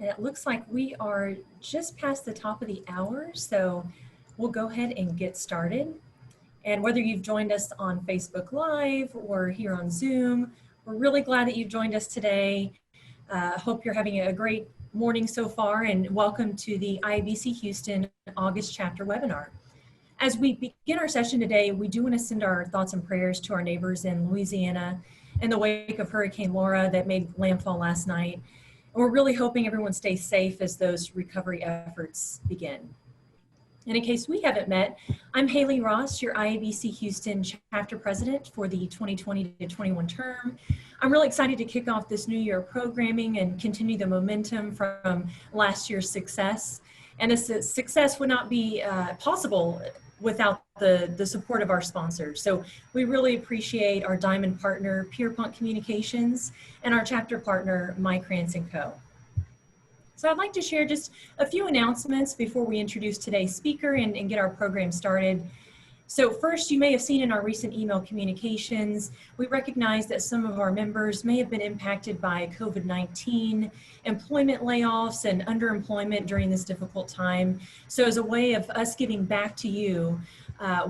And it looks like we are just past the top of the hour, so we'll go ahead and get started. And whether you've joined us on Facebook Live or here on Zoom, we're really glad that you've joined us today. Hope you're having a great morning so far, and welcome to the IABC Houston August chapter webinar. As we begin our session today, we do want to send our thoughts and prayers to our neighbors in Louisiana in the wake of Hurricane Laura that made landfall last night. And we're really hoping everyone stays safe as those recovery efforts begin. And in case we haven't met, I'm Haley Ross, your IABC Houston chapter president for the 2020 to 21 term. I'm really excited to kick off this new year of programming and continue the momentum from last year's success. And this success would not be possible without the support of our sponsors. So we really appreciate our diamond partner, Pierpont Communications, and our chapter partner, Mike Krantz & Co. So I'd like to share just a few announcements before we introduce today's speaker and get our program started. So first, you may have seen in our recent email communications, we recognize that some of our members may have been impacted by COVID-19, employment layoffs, and underemployment during this difficult time. So as a way of us giving back to you,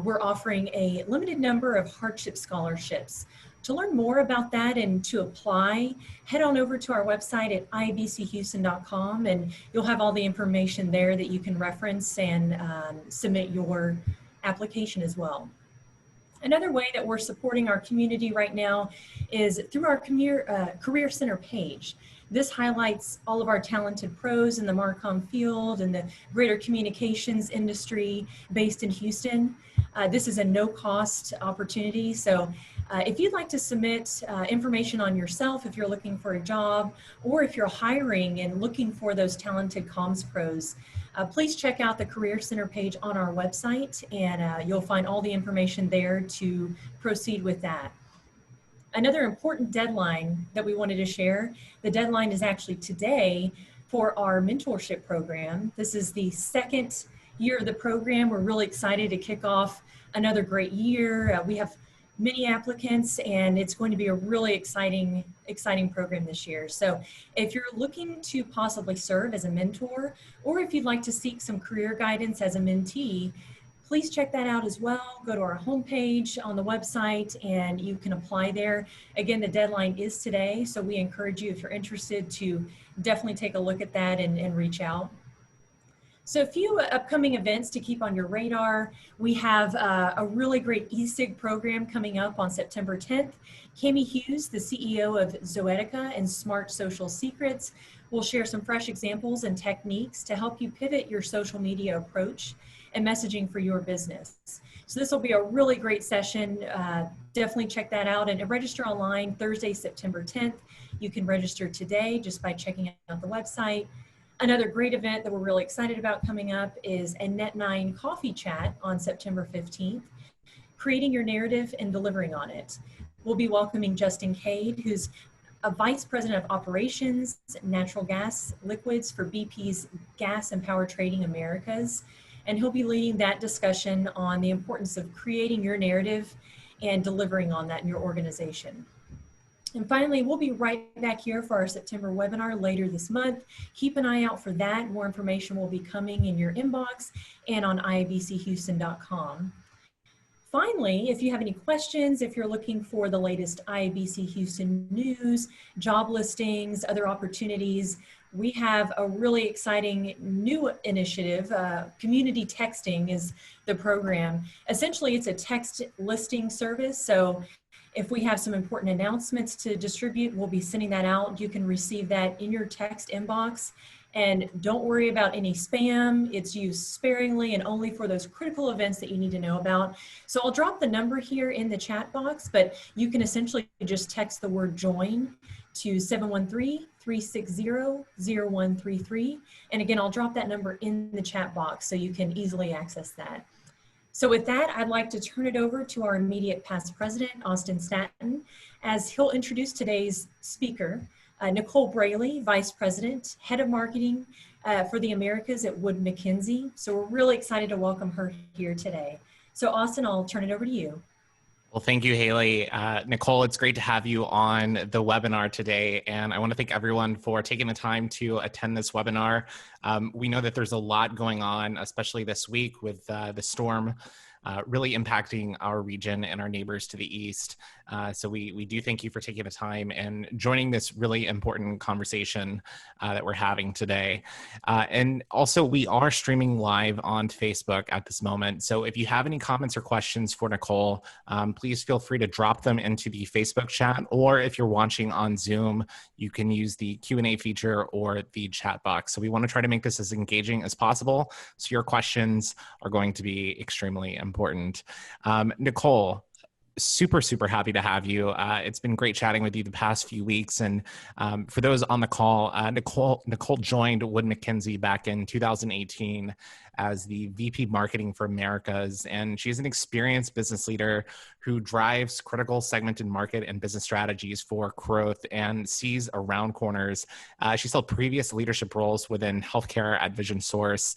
we're offering a limited number of hardship scholarships. To learn more about that and to apply, head on over to our website at iabchouston.com, and you'll have all the information there that you can reference and submit your application as well. Another way that we're supporting our community right now is through our Career Center page. This highlights all of our talented pros in the Marcom field and the greater communications industry based in Houston. This is a no-cost opportunity, so if you'd like to submit information on yourself, if you're looking for a job, or if you're hiring and looking for those talented comms pros, please check out the Career Center page on our website, and you'll find all the information there to proceed with that. Another important deadline that we wanted to share, the deadline is actually today for our mentorship program. This is the second year of the program. We're really excited to kick off another great year. We have many applicants, and it's going to be a really exciting program this year. So if you're looking to possibly serve as a mentor, or if you'd like to seek some career guidance as a mentee, please check that out as well. Go to our homepage on the website and you can apply there. Again, the deadline is today, so we encourage you, if you're interested, to definitely take a look at that and reach out. So a few upcoming events to keep on your radar. We have a really great eSig program coming up on September 10th. Cami Hughes, the CEO of Zoetica and Smart Social Secrets, will share some fresh examples and techniques to help you pivot your social media approach and messaging for your business. So this will be a really great session. Definitely check that out and register online Thursday, September 10th. You can register today just by checking out the website. Another great event that we're really excited about coming up is a Net9 coffee chat on September 15th, creating your narrative and delivering on it. We'll be welcoming Justin Cade, who's a Vice President of Operations, Natural Gas Liquids for BP's Gas and Power Trading Americas. And he'll be leading that discussion on the importance of creating your narrative and delivering on that in your organization. And finally, we'll be right back here for our September webinar later this month. Keep an eye out for that. More information will be coming in your inbox and on iabchouston.com. Finally, if you have any questions, if you're looking for the latest IABC Houston news, job listings, other opportunities, we have a really exciting new initiative. Community texting is the program. Essentially, it's a text listing service. So if we have some important announcements to distribute, we'll be sending that out. You can receive that in your text inbox. And don't worry about any spam. It's used sparingly and only for those critical events that you need to know about. So I'll drop the number here in the chat box, but you can essentially just text the word join to 713-360-0133. And again, I'll drop that number in the chat box so you can easily access that. So with that, I'd like to turn it over to our immediate past president, Austin Stanton, as he'll introduce today's speaker, Nicole Braley, Vice President, Head of Marketing for the Americas at Wood Mackenzie. So we're really excited to welcome her here today. So Austin, I'll turn it over to you. Well, thank you, Haley. Nicole, it's great to have you on the webinar today. And I want to thank everyone for taking the time to attend this webinar. We know that there's a lot going on, especially this week with the storm really impacting our region and our neighbors to the east. So we do thank you for taking the time and joining this really important conversation that we're having today. And also, we are streaming live on Facebook at this moment. So if you have any comments or questions for Nicole, please feel free to drop them into the Facebook chat, or if you're watching on Zoom, you can use the Q&A feature or the chat box. So we want to try to make this as engaging as possible. So your questions are going to be extremely important. Nicole, super happy to have you. It's been great chatting with you the past few weeks. And for those on the call, Nicole joined Wood Mackenzie back in 2018 as the VP Marketing for Americas. And she's an experienced business leader who drives critical segmented market and business strategies for growth and sees around corners. She's held previous leadership roles within healthcare at Vision Source.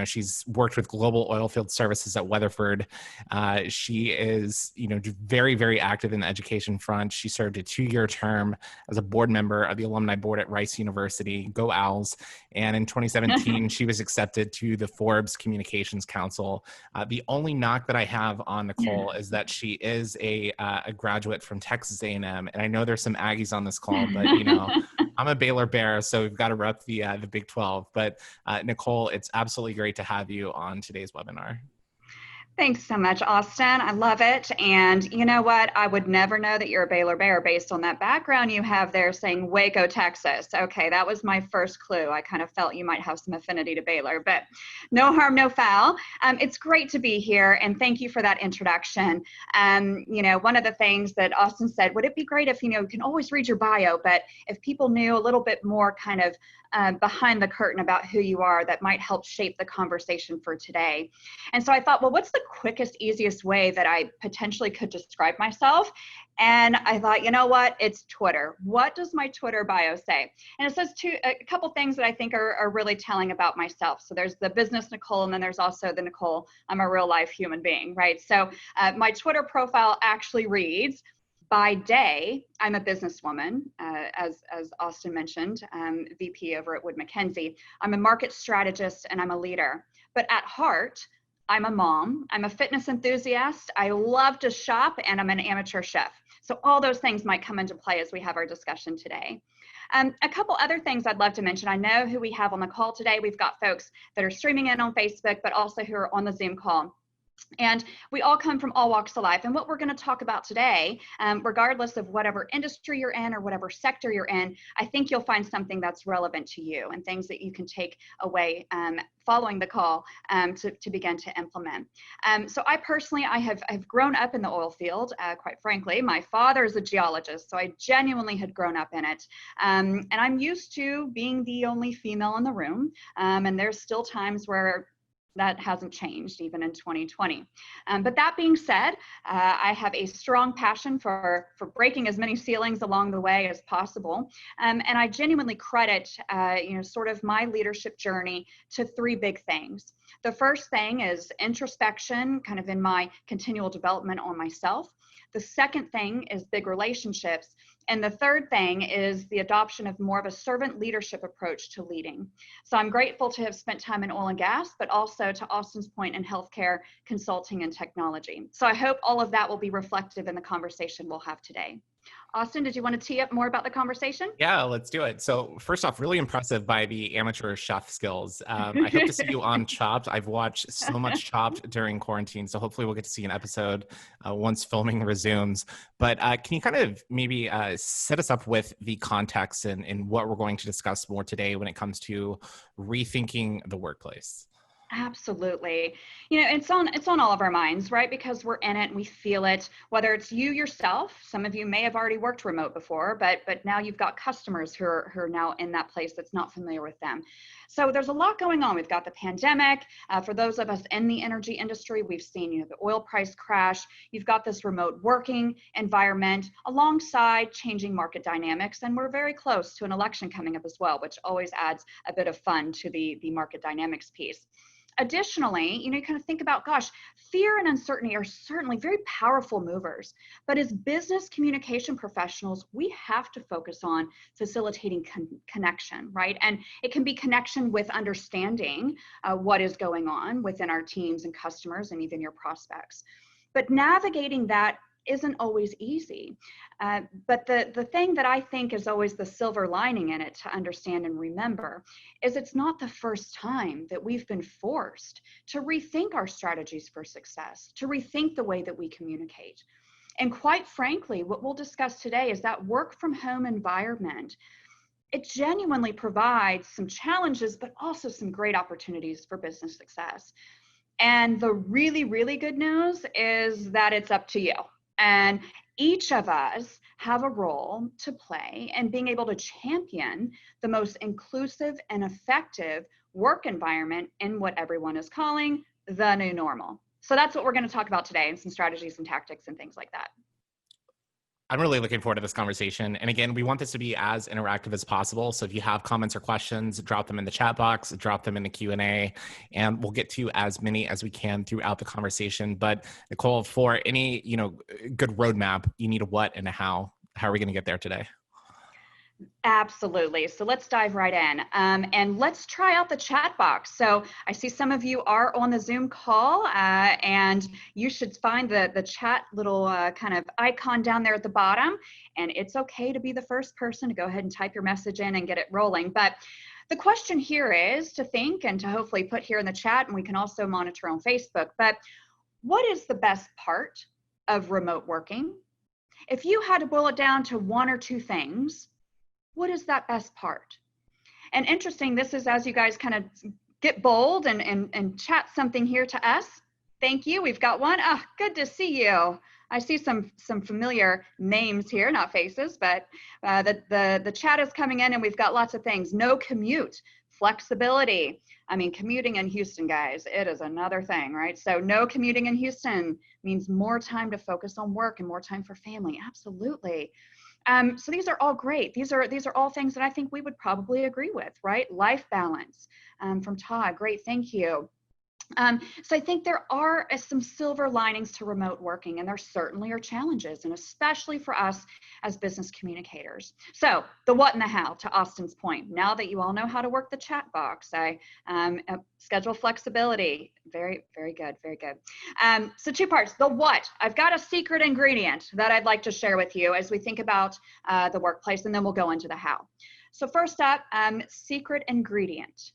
She's worked with Global Oilfield Services at Weatherford. She is, very active in the education front. She served a 2-year term as a board member of the alumni board at Rice University. Go Owls! And in 2017, she was accepted to the Forbes Communications Council. The only knock that I have on Nicole is that she is a graduate from Texas A&M, and I know there's some Aggies on this call, but I'm a Baylor Bear, so we've got to rep the Big 12. But Nicole, it's absolutely great to have you on today's webinar. Thanks so much, Austin. I love it. And you know what? I would never know that you're a Baylor Bear based on that background you have there saying Waco, Texas. Okay, that was my first clue. I kind of felt you might have some affinity to Baylor, but no harm, no foul. It's great to be here, and thank you for that introduction. One of the things that Austin said, would it be great if, you can always read your bio, but if people knew a little bit more kind of behind the curtain about who you are, that might help shape the conversation for today. And so I thought, well, what's the quickest, easiest way that I potentially could describe myself? And I thought, you know what? It's Twitter. What does my Twitter bio say? And it says a couple things that I think are really telling about myself. So there's the business Nicole, and then there's also the Nicole, I'm a real life human being, right? So my Twitter profile actually reads, by day, I'm a businesswoman, as Austin mentioned, VP over at Wood Mackenzie. I'm a market strategist and I'm a leader. But at heart, I'm a mom, I'm a fitness enthusiast, I love to shop, and I'm an amateur chef. So all those things might come into play as we have our discussion today. A couple other things I'd love to mention. I know who we have on the call today. We've got folks that are streaming in on Facebook, but also who are on the Zoom call. And we all come from all walks of life. And what we're going to talk about today, regardless of whatever industry you're in or whatever sector you're in, I think you'll find something that's relevant to you and things that you can take away following the call to begin to implement. So I personally, I've grown up in the oil field, quite frankly. My father is a geologist, so I genuinely had grown up in it. And I'm used to being the only female in the room. And there's still times where that hasn't changed even in 2020. But that being said, I have a strong passion for breaking as many ceilings along the way as possible. And I genuinely credit, sort of my leadership journey to 3 big things. The first thing is introspection, kind of in my continual development on myself. The second thing is big relationships. And the third thing is the adoption of more of a servant leadership approach to leading. So I'm grateful to have spent time in oil and gas, but also to Austin's point in healthcare, consulting, and technology. So I hope all of that will be reflective in the conversation we'll have today. Austin, did you want to tee up more about the conversation? Yeah, let's do it. So first off, really impressive by the amateur chef skills. I hope to see you on Chopped. I've watched so much Chopped during quarantine, so hopefully we'll get to see an episode once filming resumes. But can you kind of maybe set us up with the context and what we're going to discuss more today when it comes to rethinking the workplace? Absolutely. It's on all of our minds, right? Because we're in it and we feel it, whether it's you yourself. Some of you may have already worked remote before, but now you've got customers who are now in that place that's not familiar with them. So there's a lot going on. We've got the pandemic. For those of us in the energy industry, we've seen, the oil price crash. You've got this remote working environment alongside changing market dynamics. And we're very close to an election coming up as well, which always adds a bit of fun to the market dynamics piece. Additionally, you kind of think about, gosh, fear and uncertainty are certainly very powerful movers. But as business communication professionals, we have to focus on facilitating connection, right? And it can be connection with understanding what is going on within our teams and customers and even your prospects. But navigating that isn't always easy. But the thing that I think is always the silver lining in it to understand and remember is it's not the first time that we've been forced to rethink our strategies for success, to rethink the way that we communicate. And quite frankly, what we'll discuss today is that work from home environment. It genuinely provides some challenges, but also some great opportunities for business success. And the really, really good news is that it's up to you. And each of us have a role to play in being able to champion the most inclusive and effective work environment in what everyone is calling the new normal. So that's what we're going to talk about today, and some strategies and tactics and things like that. I'm really looking forward to this conversation. And again, we want this to be as interactive as possible. So if you have comments or questions, drop them in the chat box, drop them in the Q&A, and we'll get to as many as we can throughout the conversation. But Nicole, for any, good roadmap, you need a what and a how. How are we going to get there today? Absolutely. So let's dive right in, and let's try out the chat box. So I see some of you are on the Zoom call, and you should find the chat little kind of icon down there at the bottom. And it's okay to be the first person to go ahead and type your message in and get it rolling. But the question here is to think and to hopefully put here in the chat, and we can also monitor on Facebook. But what is the best part of remote working? If you had to boil it down to one or two things, what is that best part? And interesting, this is as you guys kind of get bold and chat something here to us. Thank you. We've got one. Oh, good to see you. I see some familiar names here, not faces, but the chat is coming in, and we've got lots of things. No commute, flexibility. I mean, commuting in Houston, guys, it is another thing, right? So no commuting in Houston means more time to focus on work and more time for family. Absolutely. So these are all great. These are all things that I think we would probably agree with, right? Life balance from Todd. Great, thank you. So I think there are some silver linings to remote working, and there certainly are challenges, and especially for us as business communicators. So the what and the how, to Austin's point. Now that you all know how to work the chat box, I schedule flexibility. Very, very good, very good. So two parts. The what. I've got a secret ingredient that I'd like to share with you as we think about the workplace, and then we'll go into the how. So first up, secret ingredient.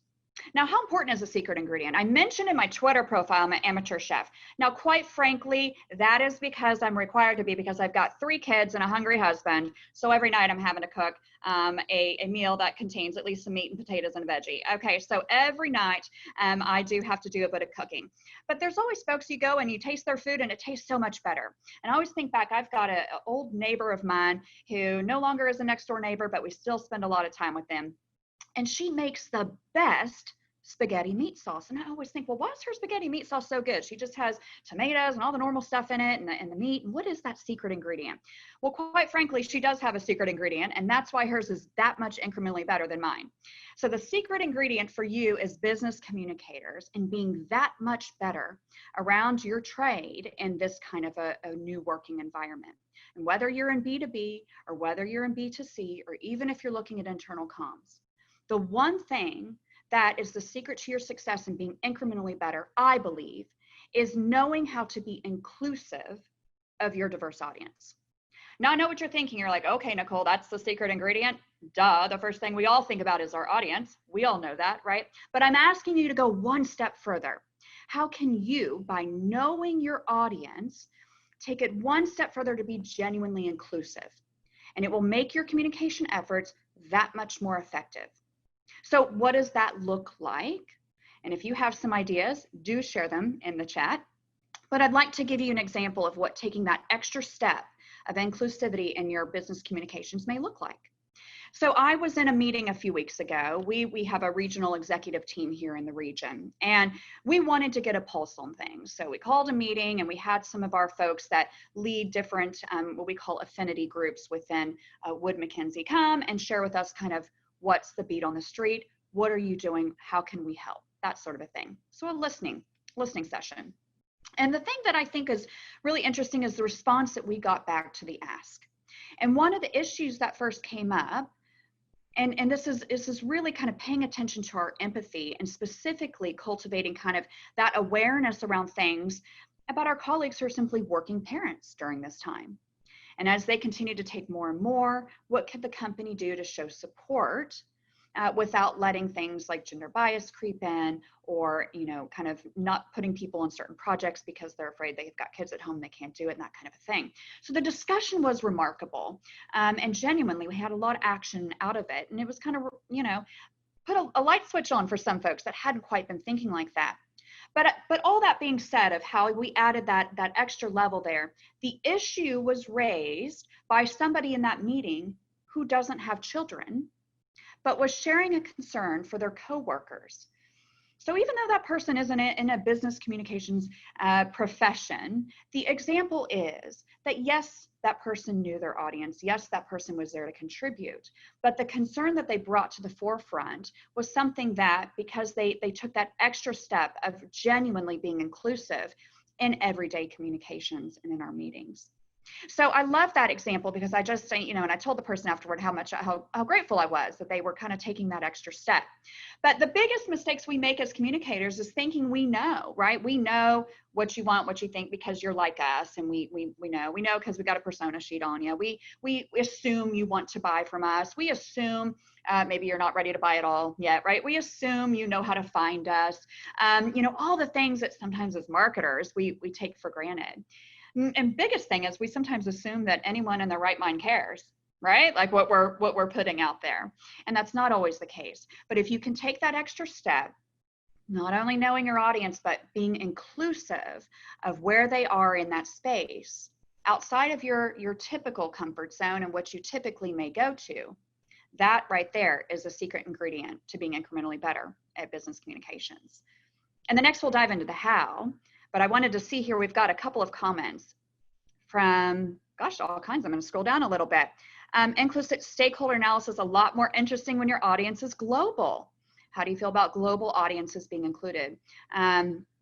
Now, how important is a secret ingredient? I mentioned in my Twitter profile, I'm an amateur chef. Now, quite frankly, that is because I'm required to be, because I've got 3 kids and a hungry husband. So every night I'm having to cook a meal that contains at least some meat and potatoes and a veggie. Okay, so every night I do have to do a bit of cooking. But there's always folks, you go and you taste their food and it tastes so much better. And I always think back, I've got an old neighbor of mine who no longer is a next door neighbor, but we still spend a lot of time with them. And she makes the best spaghetti meat sauce. And I always think, well, why is her spaghetti meat sauce so good? She just has tomatoes and all the normal stuff in it and the meat. And what is that secret ingredient? Well, quite frankly, she does have a secret ingredient, and that's why hers is that much incrementally better than mine. So the secret ingredient for you as business communicators and being that much better around your trade in this kind of a new working environment. And whether you're in B2B or whether you're in B2C, or even if you're looking at internal comms, the one thing that is the secret to your success and being incrementally better, I believe, is knowing how to be inclusive of your diverse audience. Now, I know what you're thinking. You're like, okay, Nicole, that's the secret ingredient. Duh, the first thing we all think about is our audience. We all know that, right? But I'm asking you to go one step further. How can you, by knowing your audience, take it one step further to be genuinely inclusive? And it will make your communication efforts that much more effective. So what does that look like? And if you have some ideas, do share them in the chat. But I'd like to give you an example of what taking that extra step of inclusivity in your business communications may look like. So I was in a meeting a few weeks ago. We have a regional executive team here in the region, and we wanted to get a pulse on things. So we called a meeting, and we had some of our folks that lead different what we call affinity groups within Wood Mackenzie come and share with us kind of what's the beat on the street, what are you doing, how can we help? that sort of a thing. So a listening session. And the thing that I think is really interesting is the response that we got back to the ask. And one of the issues that first came up, and this is really kind of paying attention to our empathy and specifically cultivating kind of that awareness around things about our colleagues who are simply working parents during this time. And as they continue to take more and more, what could the company do to show support without letting things like gender bias creep in, or, you know, kind of not putting people on certain projects because they're afraid they've got kids at home, they can't do it, and that kind of a thing. So the discussion was remarkable, and genuinely we had a lot of action out of it. And it was kind of, you know, put a light switch on for some folks that hadn't quite been thinking like that. But all that being said, of how we added that extra level there, the issue was raised by somebody in that meeting who doesn't have children, but was sharing a concern for their coworkers. So even though that person isn't in a business communications profession, the example is that yes, that person knew their audience. Yes, that person was there to contribute. But the concern that they brought to the forefront was something that, because they took that extra step of genuinely being inclusive in everyday communications and in our meetings. So I love that example because I just, you know, and I told the person afterward how grateful I was that they were kind of taking that extra step. But the biggest mistakes we make as communicators is thinking we know, right? We know what you want, what you think, because you're like us, and we know because we got a persona sheet on you. We assume you want to buy from us. We assume maybe you're not ready to buy it all yet, right? We assume you know how to find us. You know, all the things that sometimes as marketers we take for granted. And biggest thing is we sometimes assume that anyone in their right mind cares, right? Like what we're putting out there. And that's not always the case. But if you can take that extra step, not only knowing your audience, but being inclusive of where they are in that space, outside of your typical comfort zone and what you typically may go to, that right there is a secret ingredient to being incrementally better at business communications. And the next we'll dive into the how. But I wanted to see here, we've got a couple of comments from, gosh, all kinds. I'm going to scroll down a little bit. Inclusive stakeholder analysis, a lot more interesting when your audience is global. How do you feel about global audiences being included?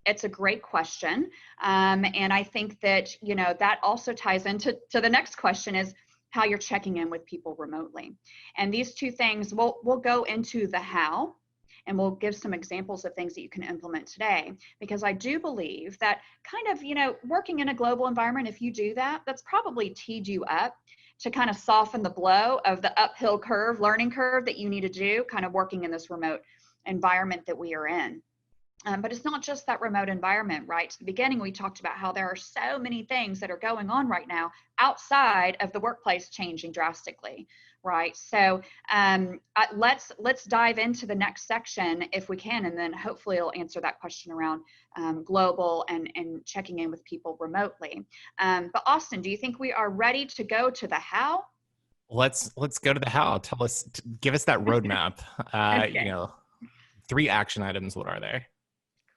It's a great question. And I think that, you know, that also ties into the next question is how you're checking in with people remotely. And these two things, we'll go into the how. And we'll give some examples of things that you can implement today, because I do believe that kind of, you know, working in a global environment, if you do that, that's probably teed you up to kind of soften the blow of the uphill curve, learning curve that you need to do, kind of working in this remote environment that we are in. But it's not just that remote environment, right? At the beginning, we talked about how there are so many things that are going on right now outside of the workplace changing drastically, right? So let's dive into the next section if we can, and then hopefully it'll answer that question around global and checking in with people remotely. But Austin, do you think we are ready to go to the how? Let's go to the how. Give us that roadmap. Okay. You know, 3 action items. What are they?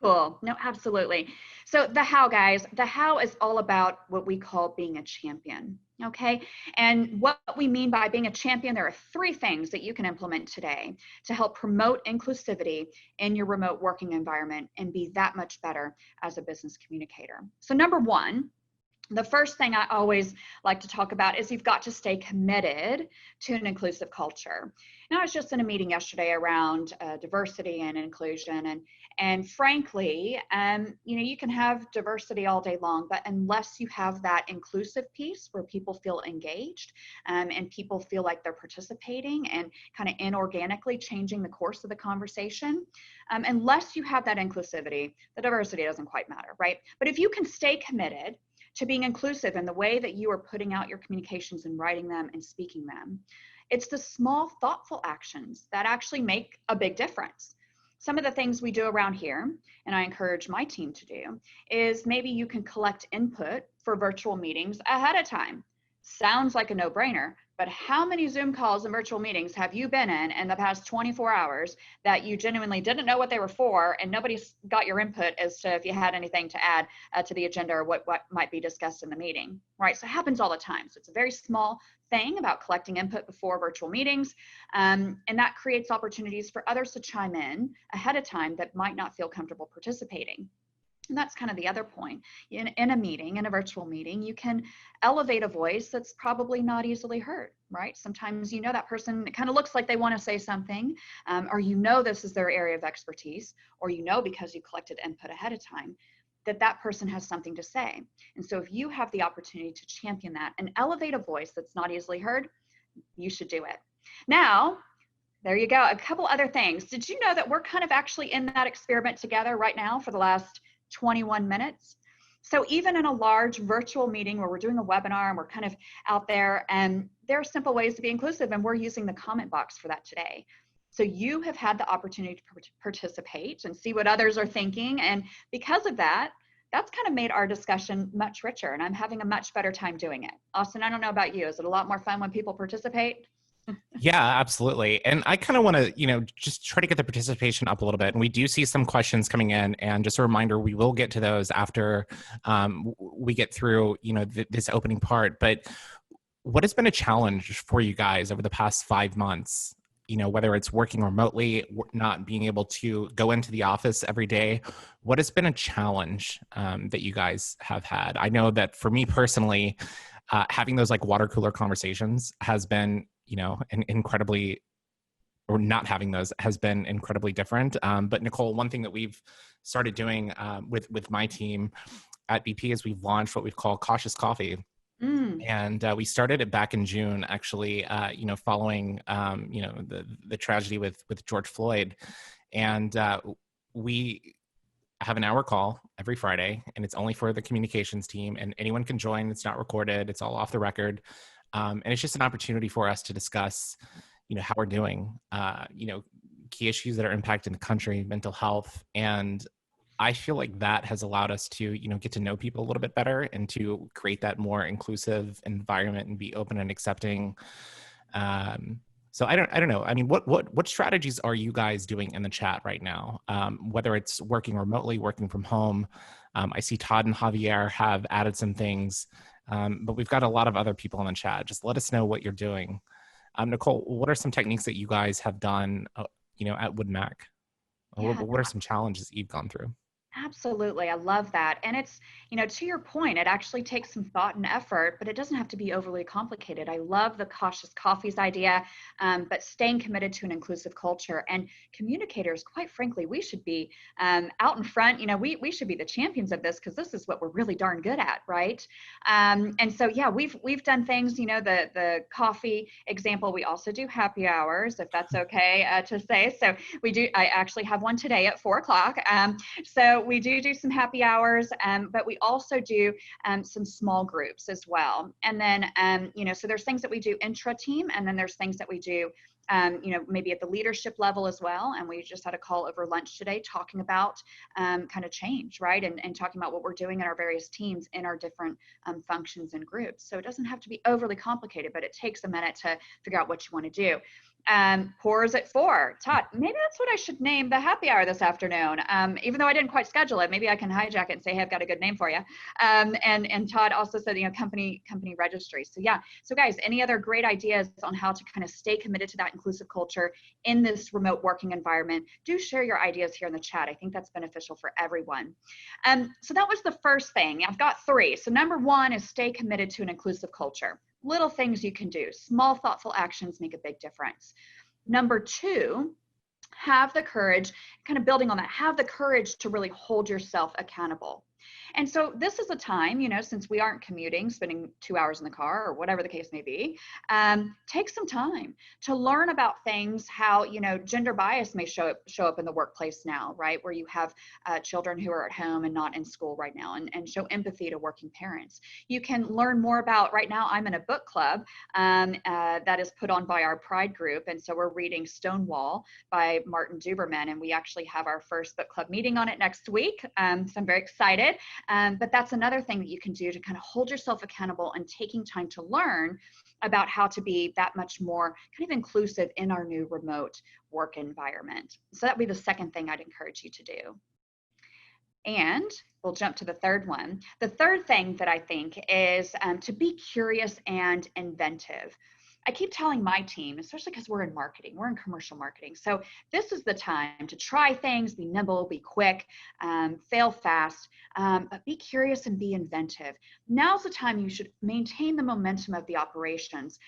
Cool. No, absolutely. So the how, guys, the how is all about what we call being a champion. Okay. And what we mean by being a champion, there are 3 things that you can implement today to help promote inclusivity in your remote working environment and be that much better as a business communicator. So number 1, the first thing I always like to talk about is you've got to stay committed to an inclusive culture. Now, I was just in a meeting yesterday around diversity and inclusion, and frankly, you know, you can have diversity all day long, but unless you have that inclusive piece where people feel engaged and people feel like they're participating and kind of inorganically changing the course of the conversation, unless you have that inclusivity, the diversity doesn't quite matter, right? But if you can stay committed to being inclusive in the way that you are putting out your communications and writing them and speaking them, it's the small, thoughtful actions that actually make a big difference. Some of the things we do around here, and I encourage my team to do, is maybe you can collect input for virtual meetings ahead of time. Sounds like a no-brainer, But how many Zoom calls and virtual meetings have you been in the past 24 hours that you genuinely didn't know what they were for, and nobody got your input as to if you had anything to add to the agenda or what might be discussed in the meeting, right? So it happens all the time. So it's a very small thing about collecting input before virtual meetings, and that creates opportunities for others to chime in ahead of time that might not feel comfortable participating. And that's kind of the other point. In a meeting, in a virtual meeting, you can elevate a voice that's probably not easily heard, right? Sometimes you know that person, it kind of looks like they want to say something, or you know this is their area of expertise, or you know because you collected input ahead of time that that person has something to say. And so if you have the opportunity to champion that and elevate a voice that's not easily heard, you should do it. Now, there you go. A couple other things. Did you know that we're kind of actually in that experiment together right now for the last 21 minutes? So even in a large virtual meeting where we're doing a webinar and we're kind of out there, and there are simple ways to be inclusive, and we're using the comment box for that today. So you have had the opportunity to participate and see what others are thinking. And because of that, that's kind of made our discussion much richer, and I'm having a much better time doing it. Austin, I don't know about you. Is it a lot more fun when people participate? Yeah, absolutely. And I kind of want to, just try to get the participation up a little bit. And we do see some questions coming in. And just a reminder, we will get to those after we get through, this opening part. But what has been a challenge for you guys over the past 5 months? Whether it's working remotely, not being able to go into the office every day, what has been a challenge that you guys have had? I know that for me personally, having those like water cooler conversations has been, incredibly, or not having those has been incredibly different. But Nicole, one thing that we've started doing with my team at BP is we've launched what we've called Cautious Coffee. And we started it back in June, actually, following, the tragedy with George Floyd. And we have an hour call every Friday, and it's only for the communications team, and anyone can join. It's not recorded. It's all off the record. And it's just an opportunity for us to discuss, how we're doing, key issues that are impacting the country, mental health. And I feel like that has allowed us to, get to know people a little bit better and to create that more inclusive environment and be open and accepting. So I don't know. I mean, what strategies are you guys doing in the chat right now? Whether it's working remotely, working from home. I see Todd and Javier have added some things, but we've got a lot of other people in the chat. Just let us know what you're doing. Nicole, what are some techniques that you guys have done, at Wood Mac? Yeah. What are some challenges that you've gone through? Absolutely. I love that. And it's, to your point, it actually takes some thought and effort, but it doesn't have to be overly complicated. I love the cautious coffees idea, but staying committed to an inclusive culture. And communicators, quite frankly, we should be out in front. We should be the champions of this, because this is what we're really darn good at, right? And so, yeah, we've done things, the coffee example. We also do happy hours, if that's okay to say. So we do. I actually have one today at 4:00. So we do some happy hours, but we also do some small groups as well. And then, so there's things that we do intra-team, and then there's things that we do, maybe at the leadership level as well. And we just had a call over lunch today talking about kind of change, right? And talking about what we're doing in our various teams in our different functions and groups. So it doesn't have to be overly complicated, but it takes a minute to figure out what you want to do. Pours at 4. Todd, maybe that's what I should name the happy hour this afternoon. Even though I didn't quite schedule it, maybe I can hijack it and say, hey, I've got a good name for you. And Todd also said, company registry. So yeah. So guys, any other great ideas on how to kind of stay committed to that inclusive culture in this remote working environment? Do share your ideas here in the chat. I think that's beneficial for everyone. So that was the first thing. I've got 3. So number 1 is stay committed to an inclusive culture. Little things you can do. Small, thoughtful actions make a big difference. Number 2, have the courage, kind of building on that, have the courage to really hold yourself accountable. And so this is a time, since we aren't commuting, spending 2 hours in the car or whatever the case may be, take some time to learn about things, how, gender bias may show up in the workplace now, right? Where you have children who are at home and not in school right now, and show empathy to working parents. You can learn more about, right now I'm in a book club that is put on by our Pride group. And so we're reading Stonewall by Martin Duberman, and we actually have our first book club meeting on it next week. So I'm very excited. But that's another thing that you can do to kind of hold yourself accountable and taking time to learn about how to be that much more kind of inclusive in our new remote work environment. So that would be the second thing I'd encourage you to do. And we'll jump to the third one. The third thing that I think is to be curious and inventive. I keep telling my team, especially because we're in marketing, we're in commercial marketing. So this is the time to try things, be nimble, be quick, fail fast, but be curious and be inventive. Now's the time you should maintain the momentum of the operations,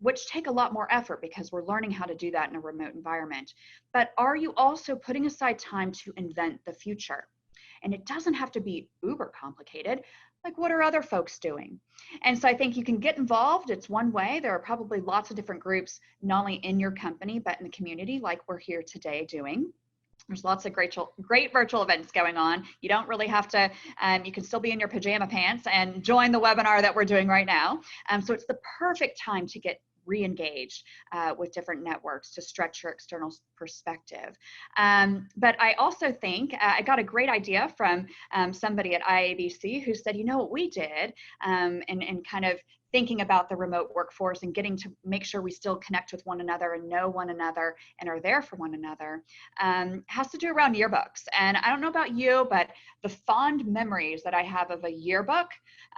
which take a lot more effort because we're learning how to do that in a remote environment. But are you also putting aside time to invent the future? And it doesn't have to be uber complicated. Like, what are other folks doing? And so I think you can get involved. It's one way. There are probably lots of different groups, not only in your company, but in the community, like we're here today doing. There's lots of great virtual events going on. You don't really have to, you can still be in your pajama pants and join the webinar that we're doing right now. So it's the perfect time to get re-engaged with different networks to stretch your external perspective. But I also think I got a great idea from somebody at IABC who said, you know what we did, and kind of thinking about the remote workforce and getting to make sure we still connect with one another and know one another and are there for one another, has to do around yearbooks. And I don't know about you, but the fond memories that I have of a yearbook,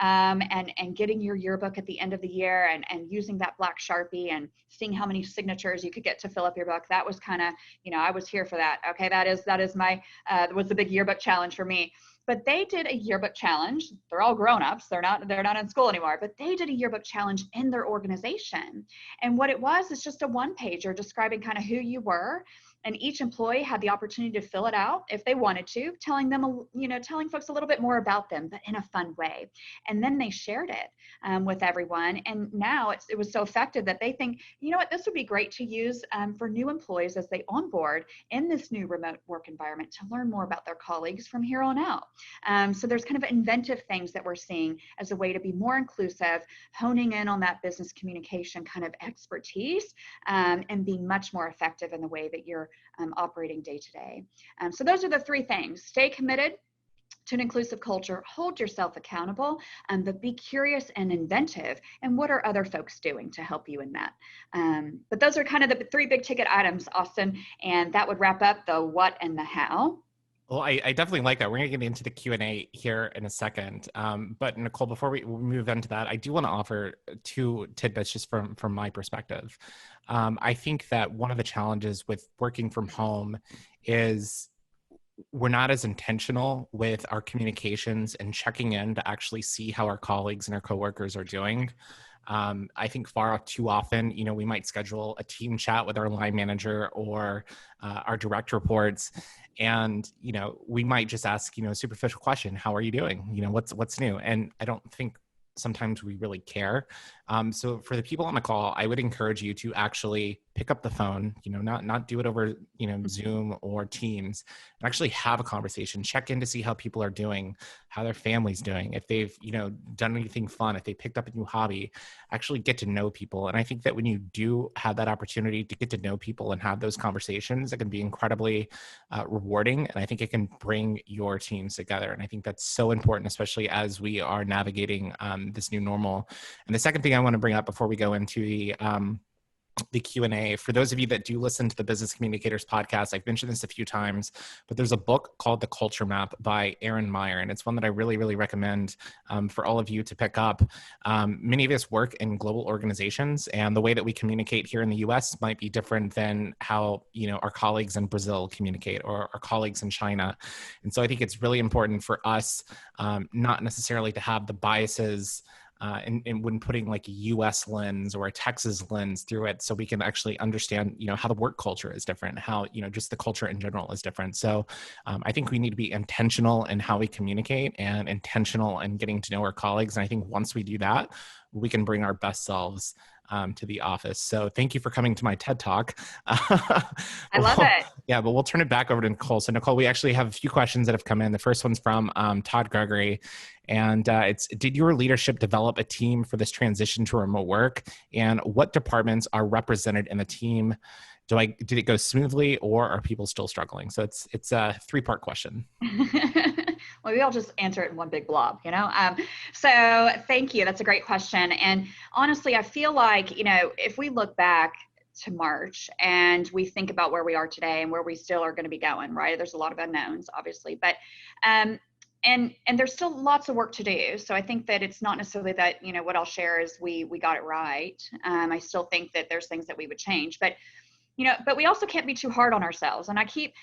and getting your yearbook at the end of the year and using that black Sharpie and seeing how many signatures you could get to fill up your book, that was kind of, I was here for that. Okay, that is my, was the big yearbook challenge for me. But they did a yearbook challenge. They're all grown-ups. They're not in school anymore, but they did a yearbook challenge in their organization. And what it was is just a one-pager describing kind of who you were. And each employee had the opportunity to fill it out if they wanted to, telling them, telling folks a little bit more about them, but in a fun way. And then they shared it with everyone. And now it was so effective that they think, you know what, this would be great to use for new employees as they onboard in this new remote work environment to learn more about their colleagues from here on out. So there's kind of inventive things that we're seeing as a way to be more inclusive, honing in on that business communication kind of expertise, and being much more effective in the way that you're operating day to day. So those are the three things. Stay committed to an inclusive culture, hold yourself accountable, but be curious and inventive. And what are other folks doing to help you in that? But those are kind of the three big ticket items, Austin, and that would wrap up the what and the how. Well, I definitely like that. We're going to get into the Q&A here in a second. But Nicole, before we move into that, I do want to offer two tidbits just from my perspective. I think that one of the challenges with working from home is we're not as intentional with our communications and checking in to actually see how our colleagues and our coworkers are doing. I think far too often, we might schedule a team chat with our line manager or our direct reports, and we might just ask a superficial question: how are you doing? What's new? And I don't think sometimes we really care. So for the people on the call, I would encourage you to actually pick up the phone, not do it over, Zoom or Teams, and actually have a conversation, check in to see how people are doing, how their family's doing, if they've, done anything fun, if they picked up a new hobby, actually get to know people. And I think that when you do have that opportunity to get to know people and have those conversations, it can be incredibly rewarding. And I think it can bring your teams together. And I think that's so important, especially as we are navigating this new normal. And the second thing I want to bring up before we go into the Q&A, for those of you that do listen to the Business Communicators podcast, I've mentioned this a few times, but there's a book called The Culture Map by Aaron Meyer, and it's one that I really, really recommend for all of you to pick up. Many of us work in global organizations, and the way that we communicate here in the US might be different than how our colleagues in Brazil communicate, or our colleagues in China. And so I think it's really important for us not necessarily to have the biases and when putting like a US lens or a Texas lens through it, so we can actually understand, how the work culture is different, how, just the culture in general is different. So I think we need to be intentional in how we communicate and intentional in getting to know our colleagues. And I think once we do that, we can bring our best selves to the office. So thank you for coming to my TED Talk. I love it. Yeah, but we'll turn it back over to Nicole. So Nicole, we actually have a few questions that have come in. The first one's from Todd Gregory. And it's, did your leadership develop a team for this transition to remote work? And what departments are represented in the team? Did it go smoothly, or are people still struggling? So it's a three-part question. Well, maybe I'll just answer it in one big blob, So thank you. That's a great question. And honestly, I feel like, if we look back to March and we think about where we are today and where we still are going to be going, right? There's a lot of unknowns, obviously, but and there's still lots of work to do. So I think that it's not necessarily that, what I'll share is we got it right. I still think that there's things that we would change, but but we also can't be too hard on ourselves. And I keep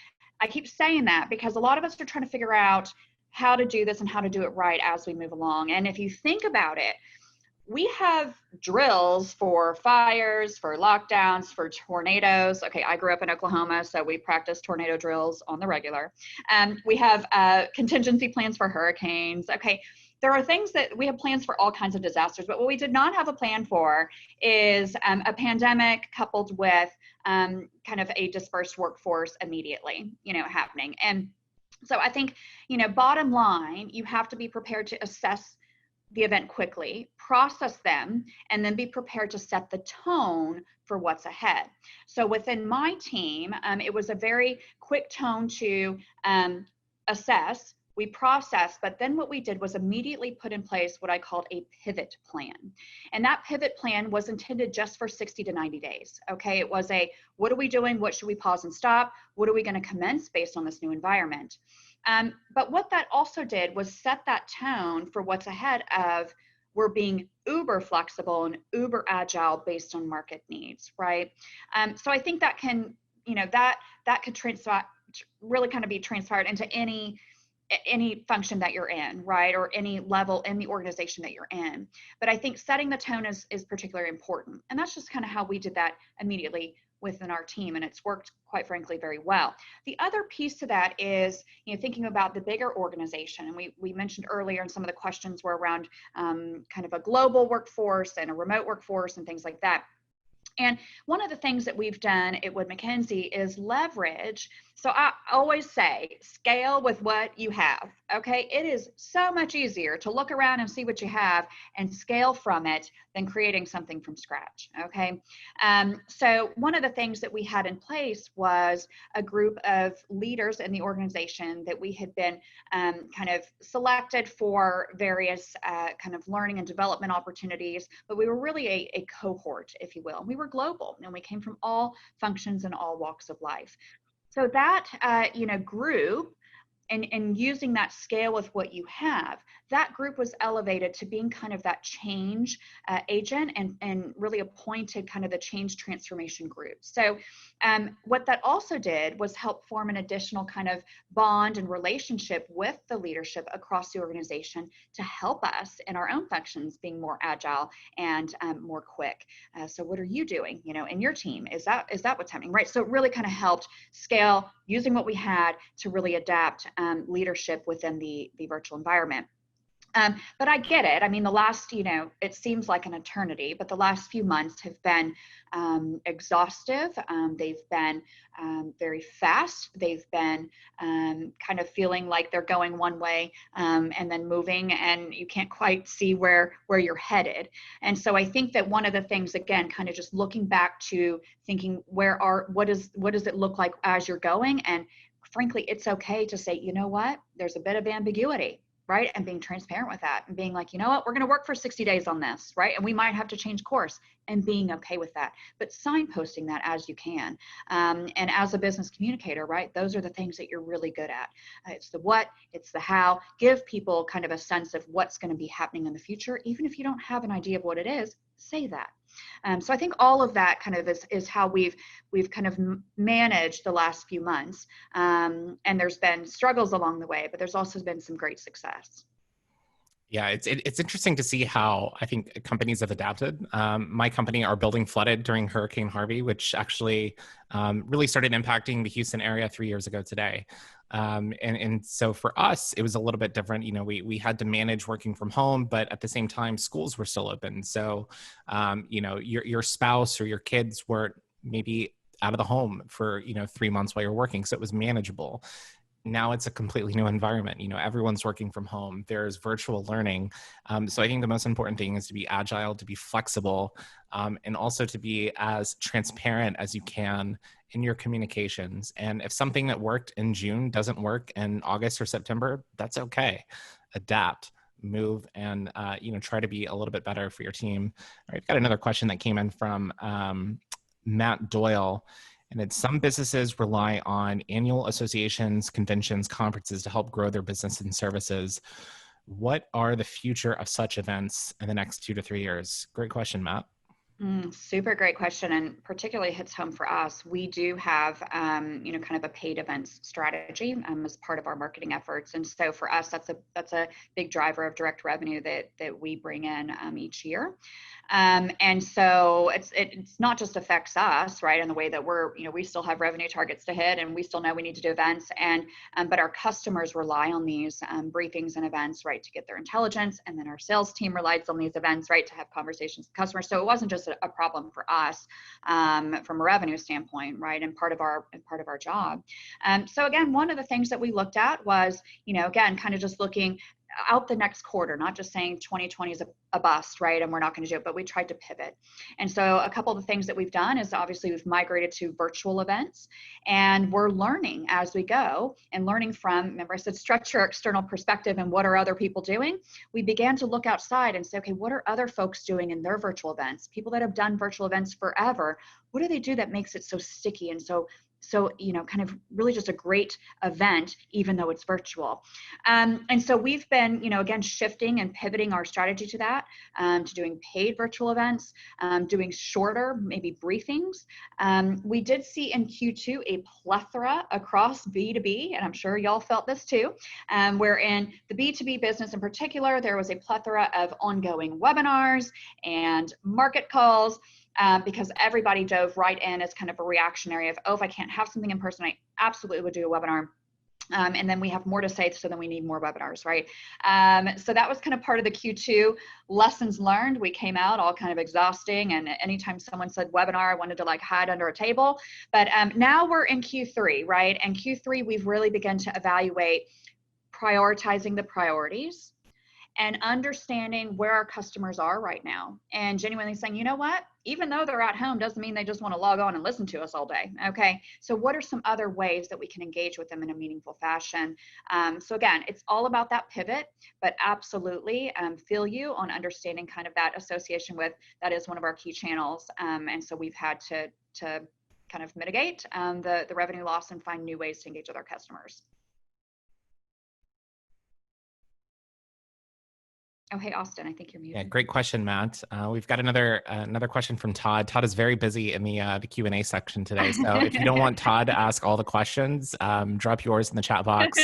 saying that because a lot of us are trying to figure out how to do this and how to do it right as we move along. And if you think about it, we have drills for fires, for lockdowns, for tornadoes. Okay, I grew up in Oklahoma, so we practice tornado drills on the regular. We have contingency plans for hurricanes. Okay, there are things that we have plans for all kinds of disasters, but what we did not have a plan for is a pandemic coupled with kind of a dispersed workforce immediately, happening. And so I think, bottom line, you have to be prepared to assess the event quickly, process them, and then be prepared to set the tone for what's ahead. So within my team, it was a very quick tone to assess. We processed, but then what we did was immediately put in place what I called a pivot plan. And that pivot plan was intended just for 60 to 90 days. Okay, it was what are we doing? What should we pause and stop? What are we going to commence based on this new environment? But what that also did was set that tone for what's ahead of we're being uber flexible and uber agile based on market needs, right? So I think that can, that could really kind of be transferred into any function that you're in, right? Or any level in the organization that you're in. But I think setting the tone is particularly important. And that's just kind of how we did that immediately within our team. And it's worked, quite frankly, very well. The other piece to that is, thinking about the bigger organization. And we mentioned earlier, and some of the questions were around kind of a global workforce and a remote workforce and things like that. And one of the things that we've done at Wood Mackenzie is leverage. So I always say, scale with what you have, okay? It is so much easier to look around and see what you have and scale from it than creating something from scratch, okay? So one of the things that we had in place was a group of leaders in the organization that we had been kind of selected for various kind of learning and development opportunities, but we were really a cohort, if you will. We were global, and we came from all functions and all walks of life. So that, group, and using that scale with what you have, that group was elevated to being kind of that change agent and really appointed kind of the change transformation group. So what that also did was help form an additional kind of bond and relationship with the leadership across the organization to help us in our own functions being more agile and more quick. So what are you doing, in your team? Is that what's happening, right? So it really kind of helped scale using what we had to really adapt leadership within the virtual environment. But I get it. I mean, the last, it seems like an eternity, but the last few months have been exhaustive. They've been very fast. They've been kind of feeling like they're going one way and then moving, and you can't quite see where you're headed. And so I think that one of the things, again, kind of just looking back to thinking what does it look like as you're going? And frankly, it's okay to say, you know what, there's a bit of ambiguity, right? And being transparent with that and being like, you know what, we're going to work for 60 days on this, right? And we might have to change course, and being okay with that, but signposting that as you can. And as a business communicator, right, those are the things that you're really good at. It's the what, it's the how. Give people kind of a sense of what's going to be happening in the future. Even if you don't have an idea of what it is, say that. So I think all of that kind of is how we've kind of managed the last few months. And there's been struggles along the way, but there's also been some great success. Yeah, it's interesting to see how I think companies have adapted. My company, our building flooded during Hurricane Harvey, which actually really started impacting the Houston area 3 years ago today. And so for us, it was a little bit different. We had to manage working from home, but at the same time, schools were still open. So, your spouse or your kids were maybe out of the home for, 3 months while you're working. So it was manageable. Now it's a completely new environment. Everyone's working from home. There's virtual learning. So I think the most important thing is to be agile, to be flexible, and also to be as transparent as you can in your communications. And if something that worked in June doesn't work in August or September, that's okay. Adapt, move, and try to be a little bit better for your team. All right, I've got another question that came in from Matt Doyle. And it's, some businesses rely on annual associations, conventions, conferences to help grow their business and services. What are the future of such events in the next 2 to 3 years? Great question, Matt. Super great question, and particularly hits home for us. We do have, kind of a paid events strategy as part of our marketing efforts, and so for us, that's a big driver of direct revenue that we bring in each year. And so it's not just affects us, right, in the way that we still have revenue targets to hit, and we still know we need to do events, and but our customers rely on these briefings and events, right, to get their intelligence, and then our sales team relies on these events, right, to have conversations with customers. So it wasn't just a problem for us from a revenue standpoint, right, and part of our job. So again, one of the things that we looked at was, again, kind of just looking out the next quarter, not just saying 2020 is a bust, right, and we're not going to do it, but we tried to pivot. And so a couple of the things that we've done is obviously we've migrated to virtual events, and we're learning as we go, and learning from, remember I said, stretch your external perspective and what are other people doing. We began to look outside and say, okay, what are other folks doing in their virtual events? People that have done virtual events forever, what do they do that makes it so sticky and so kind of really just a great event, even though it's virtual. And so we've been, again, shifting and pivoting our strategy to that, to doing paid virtual events, doing shorter, maybe briefings. We did see in Q2 a plethora across B2B, and I'm sure y'all felt this too, where in the B2B business in particular, there was a plethora of ongoing webinars and market calls, because everybody dove right in as kind of a reactionary of, oh, if I can't have something in person, I absolutely would do a webinar. And then we have more to say, so then we need more webinars, right? So that was kind of part of the Q2 lessons learned. We came out all kind of exhausting, and anytime someone said webinar, I wanted to like hide under a table. But now we're in Q3, right? And Q3, we've really begun to evaluate prioritizing the priorities and understanding where our customers are right now, and genuinely saying, you know what, even though they're at home doesn't mean they just want to log on and listen to us all day. Okay, so what are some other ways that we can engage with them in a meaningful fashion? So again, it's all about that pivot, but absolutely feel you on understanding kind of that association with, that is one of our key channels, and so we've had to kind of mitigate the revenue loss and find new ways to engage with our customers. Oh, hey, Austin, I think you're muted. Yeah, great question, Matt. We've got another question from Todd. Todd is very busy in the Q&A section today. So if you don't want Todd to ask all the questions, drop yours in the chat box,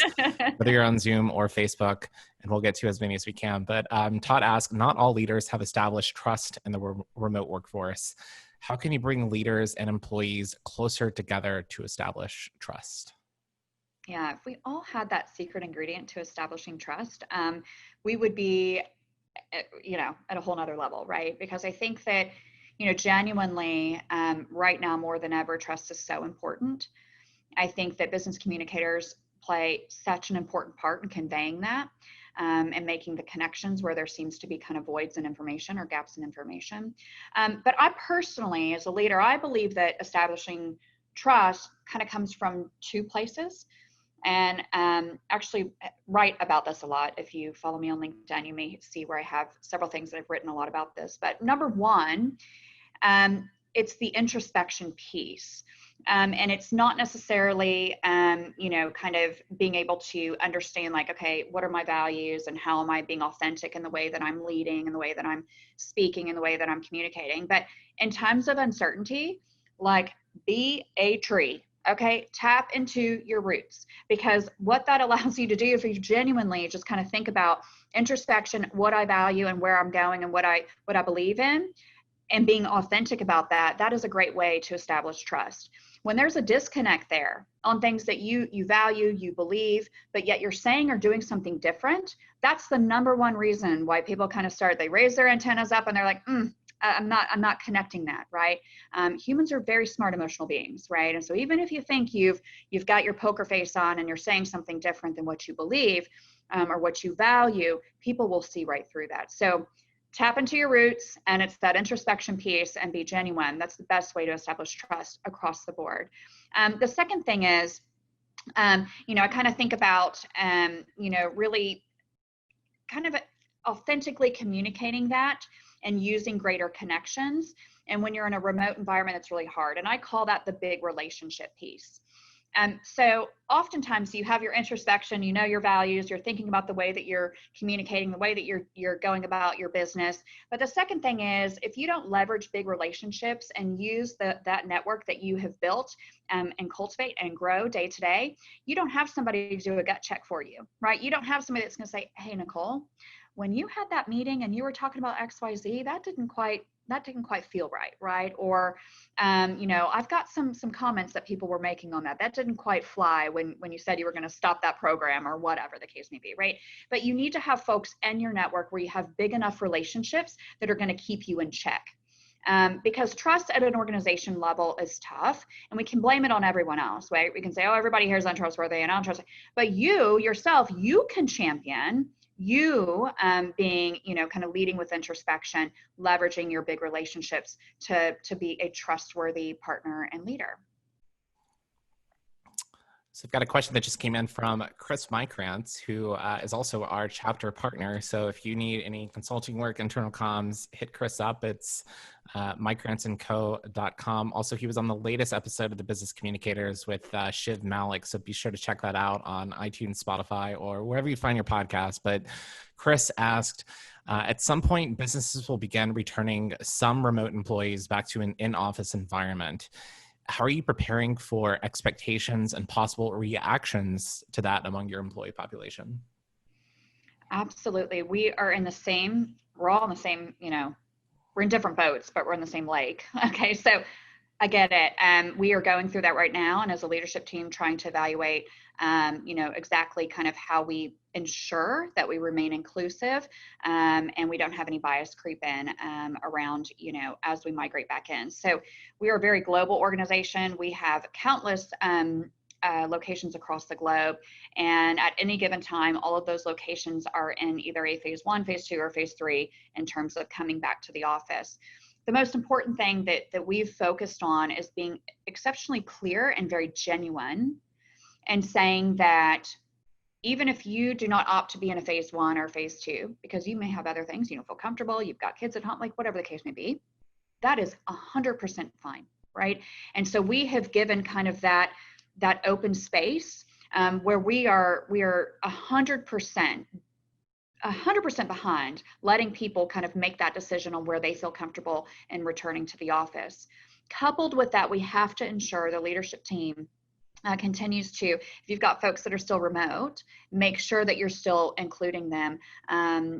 whether you're on Zoom or Facebook, and we'll get to as many as we can. But Todd asked, not all leaders have established trust in the remote workforce. How can you bring leaders and employees closer together to establish trust? Yeah, if we all had that secret ingredient to establishing trust, we would be at a whole nother level, right? Because I think that, genuinely, right now more than ever, trust is so important. I think that business communicators play such an important part in conveying that, and making the connections where there seems to be kind of voids in information or gaps in information. But I personally, as a leader, I believe that establishing trust kind of comes from two places. And actually write about this a lot. If you follow me on LinkedIn, you may see where I have several things that I've written a lot about this. But number one, it's the introspection piece. And it's not necessarily, kind of being able to understand like, okay, what are my values and how am I being authentic in the way that I'm leading, in the way that I'm speaking, in the way that I'm communicating. But in times of uncertainty, like be a tree. Okay, tap into your roots, because what that allows you to do, if you genuinely just kind of think about introspection, what I value and where I'm going and what I believe in, and being authentic about that, that is a great way to establish trust. When there's a disconnect there on things that you value, you believe, but yet you're saying or doing something different, that's the number one reason why people kind of they raise their antennas up and they're like, I'm not connecting that, right? Humans are very smart emotional beings, right? And so even if you think you've got your poker face on and you're saying something different than what you believe or what you value, people will see right through that. So tap into your roots, and it's that introspection piece, and be genuine. That's the best way to establish trust across the board. The second thing is, I kind of think about, really kind of authentically communicating that and using greater connections. And when you're in a remote environment, it's really hard. And I call that the big relationship piece. So oftentimes you have your introspection, you know your values, you're thinking about the way that you're communicating, the way that you're going about your business. But the second thing is, if you don't leverage big relationships and use that network that you have built and cultivate and grow day to day, you don't have somebody to do a gut check for you, right? You don't have somebody that's going to say, hey, Nicole, when you had that meeting and you were talking about XYZ, that didn't quite feel right, right? Or, I've got some comments that people were making on that didn't quite fly when you said you were going to stop that program, or whatever the case may be, right? But you need to have folks in your network where you have big enough relationships that are going to keep you in check. Because trust at an organization level is tough, and we can blame it on everyone else, right? We can say, oh, everybody here is untrustworthy and untrustworthy, but you yourself, you can champion you being, kind of leading with introspection, leveraging your big relationships to be a trustworthy partner and leader. So I've got a question that just came in from Chris Mykrantz, who is also our chapter partner. So if you need any consulting work, internal comms, hit Chris up. It's mykrantzdco.com. Also, he was on the latest episode of the Business Communicators with Shiv Malik. So be sure to check that out on iTunes, Spotify, or wherever you find your podcast. But Chris asked, at some point, businesses will begin returning some remote employees back to an in-office environment. How are you preparing for expectations and possible reactions to that among your employee population? Absolutely. We're all in the same, we're in different boats, but we're in the same lake. Okay. So I get it. We are going through that right now. And as a leadership team, trying to evaluate, exactly kind of how we ensure that we remain inclusive and we don't have any bias creep in around, as we migrate back in. So we are a very global organization. We have countless locations across the globe. And at any given time, all of those locations are in either a phase 1, phase 2, or phase 3 in terms of coming back to the office. The most important thing that we've focused on is being exceptionally clear and very genuine, and saying that even if you do not opt to be in a phase 1 or phase 2, because you may have other things, you don't feel comfortable, you've got kids at home, like whatever the case may be, that is 100% fine, right? And so we have given kind of that open space where we are 100% behind letting people kind of make that decision on where they feel comfortable in returning to the office. Coupled with that, we have to ensure the leadership team continues to, if you've got folks that are still remote, make sure that you're still including them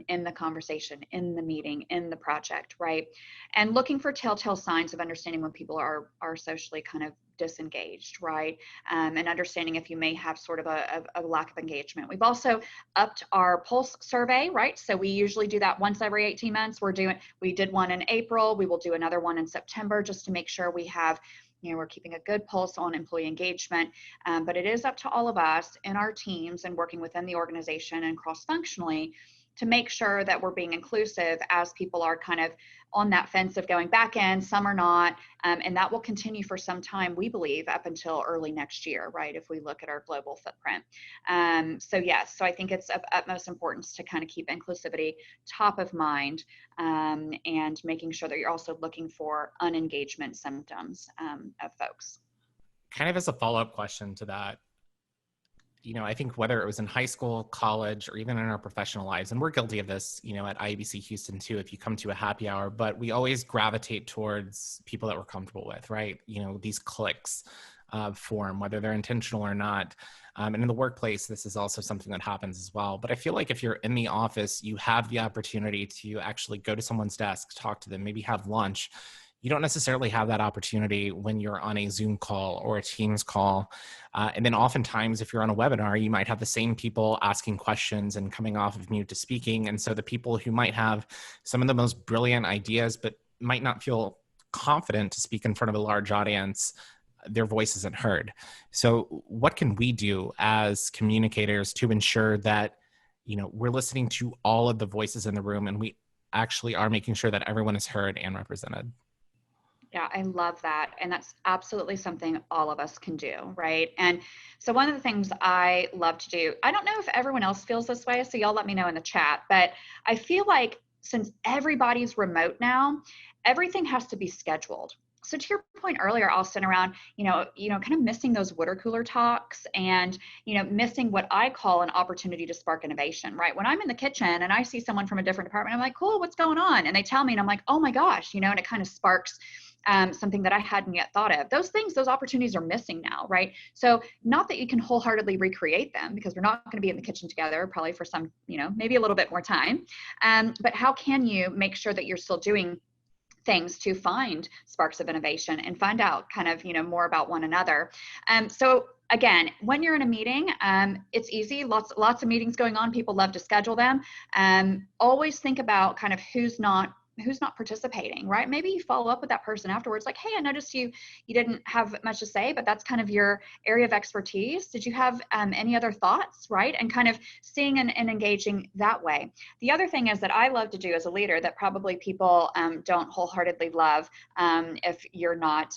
in the conversation, in the meeting, in the project, right? And looking for telltale signs of understanding when people are socially kind of disengaged, right? And understanding if you may have sort of a lack of engagement. We've also upped our pulse survey, right? So we usually do that once every 18 months. We did one in April. We will do another one in September, just to make sure we have, we're keeping a good pulse on employee engagement, but it is up to all of us in our teams and working within the organization and cross-functionally to make sure that we're being inclusive as people are kind of on that fence of going back in, some are not, and that will continue for some time, we believe, up until early next year, right, if we look at our global footprint. So yes, so I think it's of utmost importance to kind of keep inclusivity top of mind and making sure that you're also looking for unengagement symptoms of folks. Kind of as a follow-up question to that, I think whether it was in high school, college, or even in our professional lives, and we're guilty of this, at IABC Houston too, if you come to a happy hour, but we always gravitate towards people that we're comfortable with, right? These cliques form, whether they're intentional or not. And in the workplace, this is also something that happens as well. But I feel like if you're in the office, you have the opportunity to actually go to someone's desk, talk to them, maybe have lunch. You don't necessarily have that opportunity when you're on a Zoom call or a Teams call. And then oftentimes, if you're on a webinar, you might have the same people asking questions and coming off of mute to speaking. And so the people who might have some of the most brilliant ideas, but might not feel confident to speak in front of a large audience, their voice isn't heard. So what can we do as communicators to ensure that, we're listening to all of the voices in the room and we actually are making sure that everyone is heard and represented. Yeah, I love that. And that's absolutely something all of us can do, right? And so one of the things I love to do, I don't know if everyone else feels this way, so y'all let me know in the chat, but I feel like since everybody's remote now, everything has to be scheduled. So to your point earlier, Austin, around, kind of missing those water cooler talks and, missing what I call an opportunity to spark innovation, right? When I'm in the kitchen and I see someone from a different department, I'm like, cool, what's going on? And they tell me, and I'm like, oh my gosh, and it kind of sparks something that I hadn't yet thought of. Those opportunities are missing now, right? So not that you can wholeheartedly recreate them, because we're not going to be in the kitchen together, probably for some, maybe a little bit more time. But how can you make sure that you're still doing things to find sparks of innovation and find out kind of, more about one another? So again, when you're in a meeting, it's easy. Lots of meetings going on. People love to schedule them. Always think about kind of who's not participating, right? Maybe you follow up with that person afterwards, like, hey, I noticed you didn't have much to say, but that's kind of your area of expertise. Did you have any other thoughts, right? And kind of seeing and engaging that way. The other thing is that I love to do as a leader that probably people don't wholeheartedly love if you're on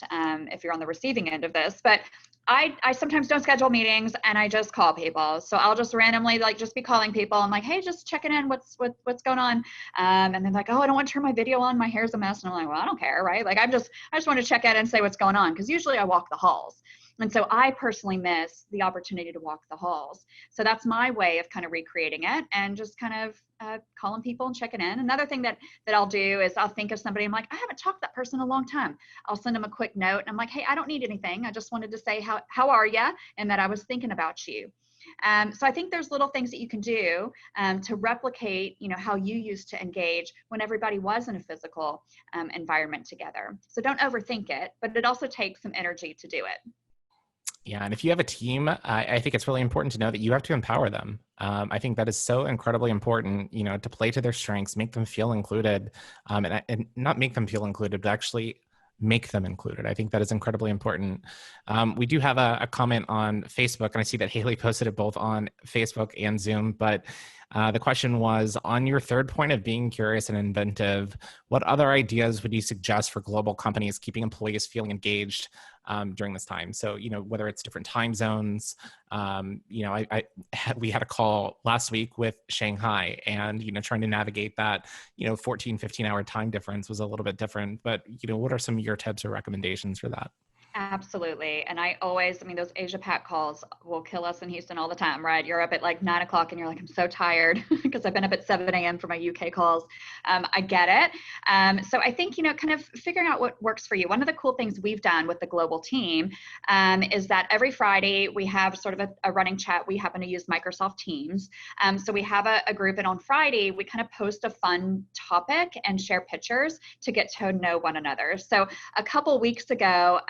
the receiving end of this, but I sometimes don't schedule meetings and I just call people. So I'll just randomly just be calling people. I'm like, hey, just checking in. What's going on? And they're like, oh, I don't want to turn my video on. My hair's a mess. And I'm like, well, I don't care, right? Like I just want to check in and say what's going on, because usually I walk the halls. And so I personally miss the opportunity to walk the halls. So that's my way of kind of recreating it and just kind of calling people and checking in. Another thing that I'll do is I'll think of somebody. I'm like, I haven't talked to that person in a long time. I'll send them a quick note. And I'm like, hey, I don't need anything. I just wanted to say, how are you? And that I was thinking about you. So I think there's little things that you can do to replicate, how you used to engage when everybody was in a physical environment together. So don't overthink it, but it also takes some energy to do it. Yeah, and if you have a team, I think it's really important to know that you have to empower them. I think that is so incredibly important, to play to their strengths, make them feel included, and not make them feel included, but actually make them included. I think that is incredibly important. We do have a comment on Facebook, and I see that Haley posted it both on Facebook and Zoom, but the question was, on your third point of being curious and inventive, what other ideas would you suggest for global companies keeping employees feeling engaged during this time? So, whether it's different time zones, we had a call last week with Shanghai, and, trying to navigate that, 14, 15-hour time difference was a little bit different. But, what are some of your tips or recommendations for that? Absolutely. And those Asia Pac calls will kill us in Houston all the time, right? You're up at like 9 o'clock and you're like, I'm so tired because I've been up at 7 a.m. for my UK calls. I get it. So I think, kind of figuring out what works for you. One of the cool things we've done with the global team is that every Friday we have sort of a running chat. We happen to use Microsoft Teams. So we have a group, and on Friday, we kind of post a fun topic and share pictures to get to know one another. So a couple weeks ago,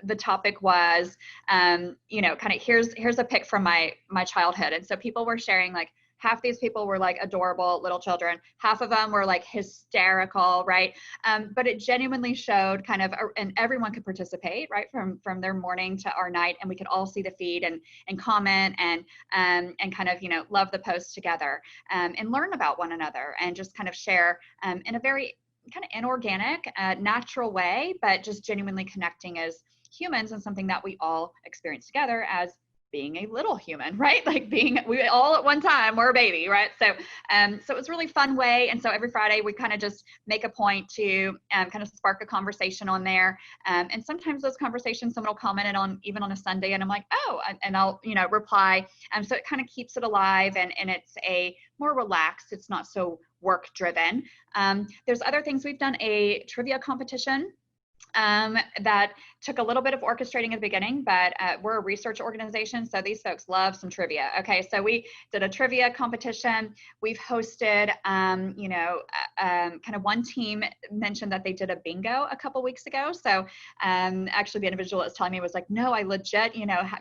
the topic was, kind of here's a pic from my childhood. And so people were sharing, like, half these people were like adorable little children. Half of them were like hysterical, right? But it genuinely showed kind of, and everyone could participate, right? From their morning to our night, and we could all see the feed and comment and kind of, love the post together and learn about one another and just kind of share in a very kind of inorganic, natural way, but just genuinely connecting as humans, and something that we all experience together as being a little human, right? Like we all at one time were a baby, right? So it was a really fun way. And so every Friday we kind of just make a point to kind of spark a conversation on there. And sometimes those conversations, someone will comment on even on a Sunday, and I'm like, oh, and I'll, reply. So it kind of keeps it alive, and it's a more relaxed, it's not so work driven. There's other things. We've done a trivia competition that took a little bit of orchestrating at the beginning, but we're a research organization, so these folks love some trivia. Okay, so we did a trivia competition. We've hosted, kind of one team mentioned that they did a bingo a couple weeks ago. So actually the individual that was telling me was like, no, I legit,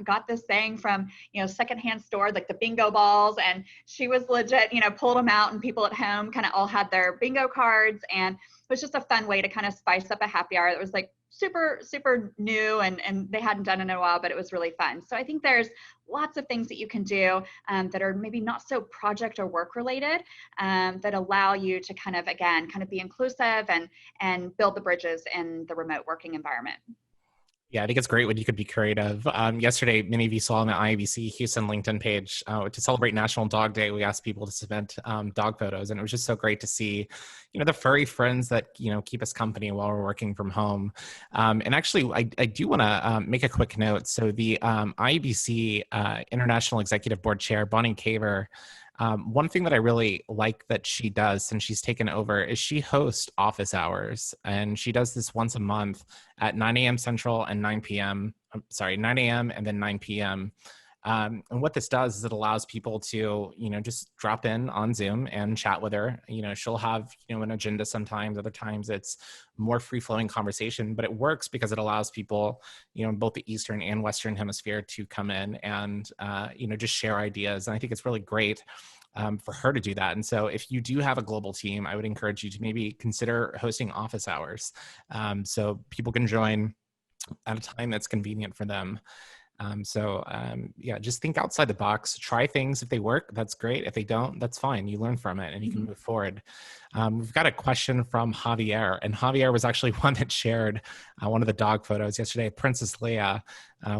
got this thing from, secondhand store, like the bingo balls, and she was legit, pulled them out, and people at home kind of all had their bingo cards, and was just a fun way to kind of spice up a happy hour that was like super, super new, and they hadn't done it in a while, but it was really fun. So I think there's lots of things that you can do that are maybe not so project or work related, that allow you to kind of, again, kind of be inclusive and build the bridges in the remote working environment. Yeah, I think it's great when you could be creative. Yesterday, many of you saw on the IABC Houston LinkedIn page, to celebrate National Dog Day, we asked people to submit dog photos. And it was just so great to see, the furry friends that, keep us company while we're working from home. And actually, I do want to make a quick note. So the IABC International Executive Board Chair, Bonnie Caver, one thing that I really like that she does since she's taken over is she hosts office hours, and she does this once a month at 9 a.m. Central and 9 p.m. 9 a.m. and then 9 p.m. And what this does is it allows people to, just drop in on Zoom and chat with her. She'll have, an agenda sometimes, other times it's more free-flowing conversation, but it works because it allows people, in both the Eastern and Western hemisphere to come in and, just share ideas. And I think it's really great for her to do that. And so if you do have a global team, I would encourage you to maybe consider hosting office hours, so people can join at a time that's convenient for them. Just think outside the box, try things. If they work, that's great. If they don't, that's fine. You learn from it and you can move forward. We've got a question from Javier, and Javier was actually one that shared one of the dog photos yesterday, Princess Leia.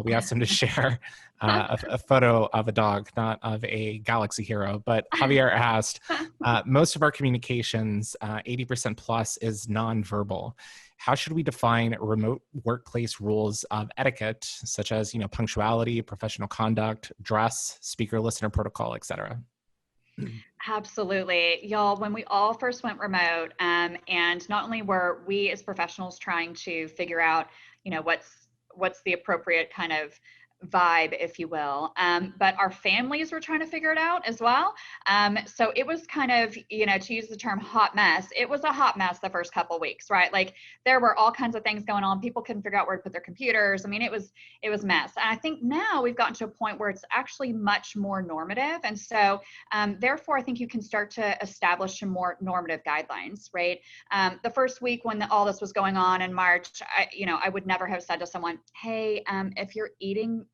We asked him to share a photo of a dog, not of a galaxy hero, but Javier asked, most of our communications, 80% plus is nonverbal. How should we define remote workplace rules of etiquette, such as, punctuality, professional conduct, dress, speaker listener protocol, et cetera? Absolutely. Y'all, when we all first went remote, and not only were we as professionals trying to figure out, what's the appropriate kind of vibe, if you will, but our families were trying to figure it out as well. So it was kind of, to use the term hot mess, it was a hot mess the first couple of weeks, right? Like there were all kinds of things going on. People couldn't figure out where to put their computers. I mean, it was a mess. And I think now we've gotten to a point where it's actually much more normative. And so therefore, I think you can start to establish some more normative guidelines, right? The first week when all this was going on in March, I would never have said to someone, hey, if you're eating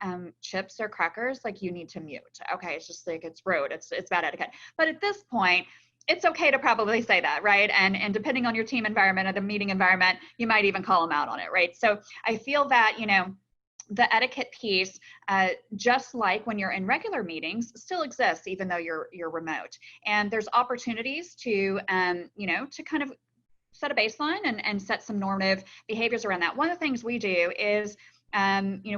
chips or crackers, like you need to mute. Okay, it's just like, it's rude, it's bad etiquette. But at this point, it's okay to probably say that, right? And depending on your team environment or the meeting environment, you might even call them out on it, right? So I feel that, the etiquette piece, just like when you're in regular meetings, still exists even though you're remote. And there's opportunities to, to kind of set a baseline and set some normative behaviors around that. One of the things we do is,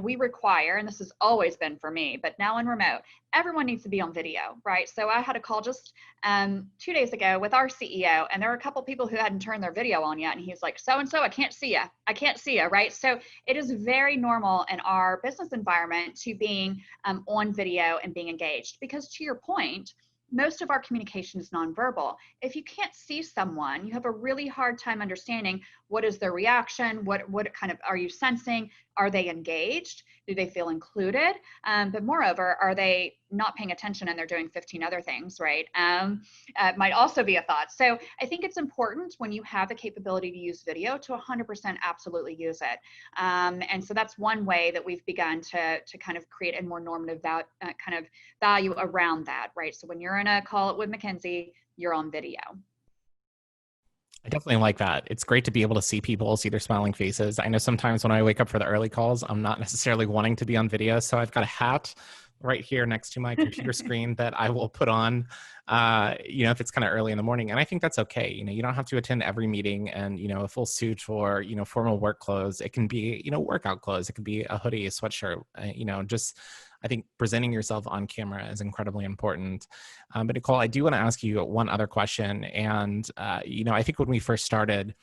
we require, and this has always been for me, but now in remote, everyone needs to be on video, right? So I had a call just 2 days ago with our CEO, and there were a couple people who hadn't turned their video on yet. And he's like, so-and-so, I can't see you, right? So it is very normal in our business environment to being on video and being engaged, because to your point, most of our communication is nonverbal. If you can't see someone, you have a really hard time understanding what is their reaction, what kind of are you sensing? Are they engaged? Do they feel included? But moreover, are they not paying attention and they're doing 15 other things, right? Might also be a thought. So I think it's important when you have the capability to use video to 100% absolutely use it. And so that's one way that we've begun to kind of create a more normative kind of value around that, right? So when you're in a call with McKinsey, you're on video. I definitely like that. It's great to be able to see people, see their smiling faces. I know sometimes when I wake up for the early calls, I'm not necessarily wanting to be on video. So I've got a hat right here next to my computer screen that I will put on, if it's kind of early in the morning. And I think that's okay. You don't have to attend every meeting and, a full suit or, formal work clothes. It can be, workout clothes. It could be a hoodie, a sweatshirt, I think presenting yourself on camera is incredibly important. But Nicole, I do want to ask you one other question. And, I think when we first started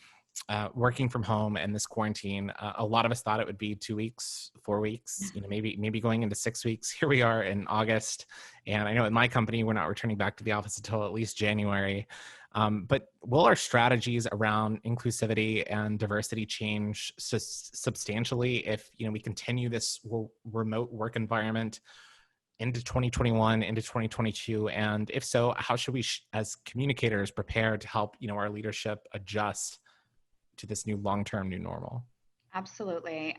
working from home and this quarantine, a lot of us thought it would be 2 weeks, 4 weeks, maybe going into 6 weeks. Here we are in August. And I know at my company, we're not returning back to the office until at least January. But will our strategies around inclusivity and diversity change substantially if we continue this remote work environment into 2021, into 2022? And if so, how should we, as communicators, prepare to help our leadership adjust to this new long-term new normal? Absolutely.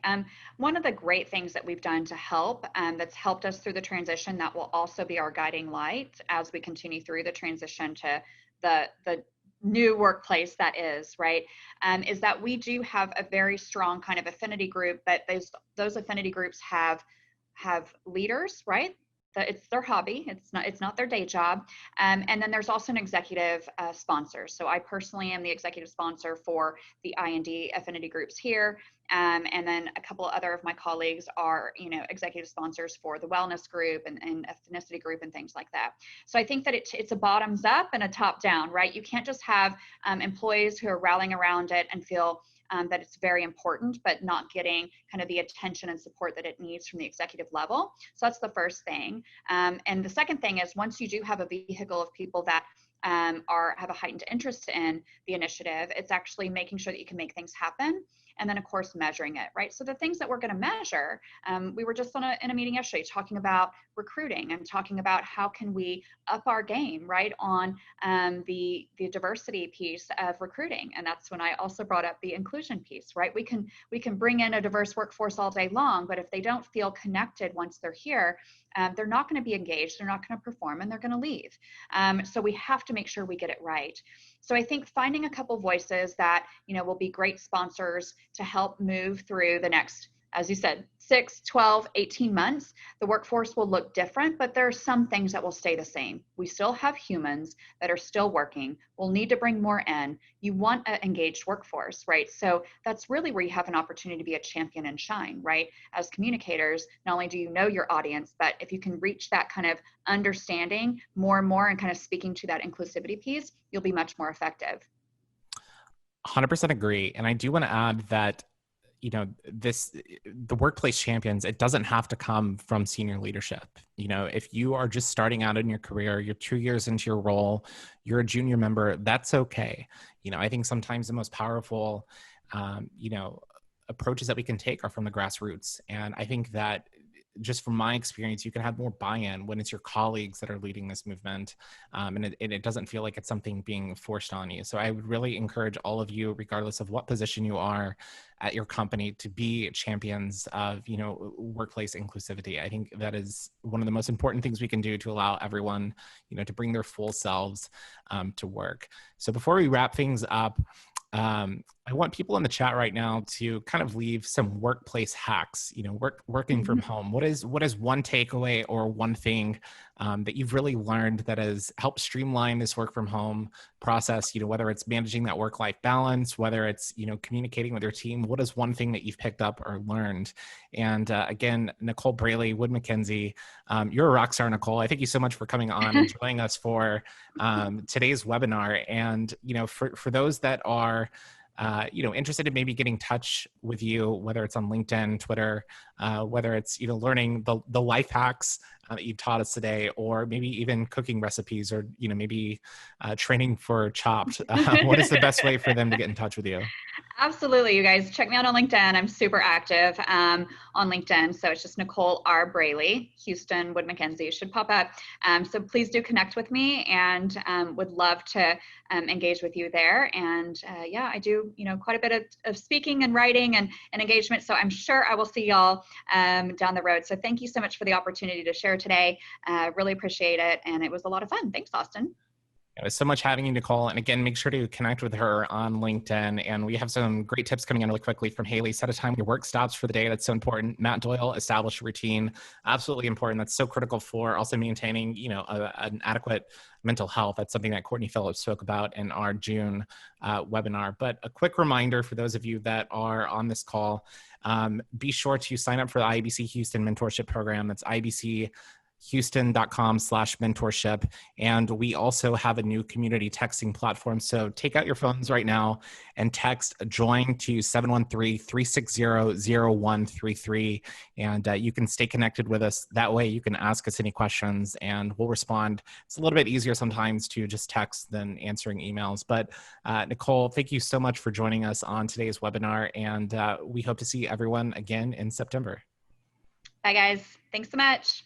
One of the great things that we've done to help, that's helped us through the transition, that will also be our guiding light as we continue through the transition to the new workplace that is, right, is that we do have a very strong kind of affinity group, but those affinity groups have leaders, right? It's their hobby. It's not their day job. And then there's also an executive sponsor. So I personally am the executive sponsor for the I&D affinity groups here. And then a couple other of my colleagues are, executive sponsors for the wellness group and ethnicity group and things like that. So I think that it's a bottoms up and a top down, right? You can't just have employees who are rallying around it and feel that it's very important, but not getting kind of the attention and support that it needs from the executive level. So that's the first thing. And the second thing is, once you do have a vehicle of people that have a heightened interest in the initiative, it's actually making sure that you can make things happen. And then, of course, measuring it, right? So the things that we're going to measure, we were just in a meeting yesterday talking about recruiting and talking about how can we up our game, right, on the diversity piece of recruiting. And that's when I also brought up the inclusion piece, right? We can bring in a diverse workforce all day long, but if they don't feel connected once they're here, they're not going to be engaged, they're not going to perform, and they're going to leave. So we have to make sure we get it right. So I think finding a couple voices that, will be great sponsors to help move through the next, as you said, 6, 12, 18 months, the workforce will look different, but there are some things that will stay the same. We still have humans that are still working. We'll need to bring more in. You want an engaged workforce, right? So that's really where you have an opportunity to be a champion and shine, right? As communicators, not only do you know your audience, but if you can reach that kind of understanding more and more and kind of speaking to that inclusivity piece, you'll be much more effective. 100% agree. And I do want to add that, the workplace champions, it doesn't have to come from senior leadership. If you are just starting out in your career, you're 2 years into your role, you're a junior member, that's okay. I think sometimes the most powerful, approaches that we can take are from the grassroots. And I think that just from my experience, you can have more buy-in when it's your colleagues that are leading this movement, and it doesn't feel like it's something being forced on you. So I would really encourage all of you, regardless of what position you are at your company, to be champions of, workplace inclusivity. I think that is one of the most important things we can do to allow everyone, to bring their full selves to work. So before we wrap things up, I want people in the chat right now to kind of leave some workplace hacks, working from home. What is one takeaway or one thing that you've really learned that has helped streamline this work from home process, whether it's managing that work-life balance, whether it's, communicating with your team? What is one thing that you've picked up or learned? And again, Nicole Braley, Wood Mackenzie, you're a rock star, Nicole. I thank you so much for coming on and joining us for today's webinar. And, for those that are interested in maybe getting in touch with you, whether it's on LinkedIn, Twitter, whether it's, learning the life hacks that you've taught us today, or maybe even cooking recipes, or, maybe training for Chopped, what is the best way for them to get in touch with you? Absolutely. You guys check me out on LinkedIn. I'm super active on LinkedIn. So it's just Nicole R. Braley, Houston, Wood Mackenzie should pop up. So please do connect with me, and would love to engage with you there. And yeah, I do, quite a bit of speaking and writing and engagement. So I'm sure I will see y'all down the road. So thank you so much for the opportunity to share today. Really appreciate it. And it was a lot of fun. Thanks, Austin. It was so much having you, Nicole. And again, make sure to connect with her on LinkedIn. And we have some great tips coming in really quickly from Haley. Set a time when your work stops for the day. That's so important. Matt Doyle, establish a routine. Absolutely important. That's so critical for also maintaining, an adequate mental health. That's something that Courtney Phillips spoke about in our June webinar. But a quick reminder for those of you that are on this call, be sure to sign up for the IABC Houston Mentorship Program. That's ibchouston.com/mentorship. And we also have a new community texting platform. So take out your phones right now and text JOIN to 713-360-0133. And you can stay connected with us. That way you can ask us any questions and we'll respond. It's a little bit easier sometimes to just text than answering emails. But Nicole, thank you so much for joining us on today's webinar. And we hope to see everyone again in September. Bye, guys. Thanks so much.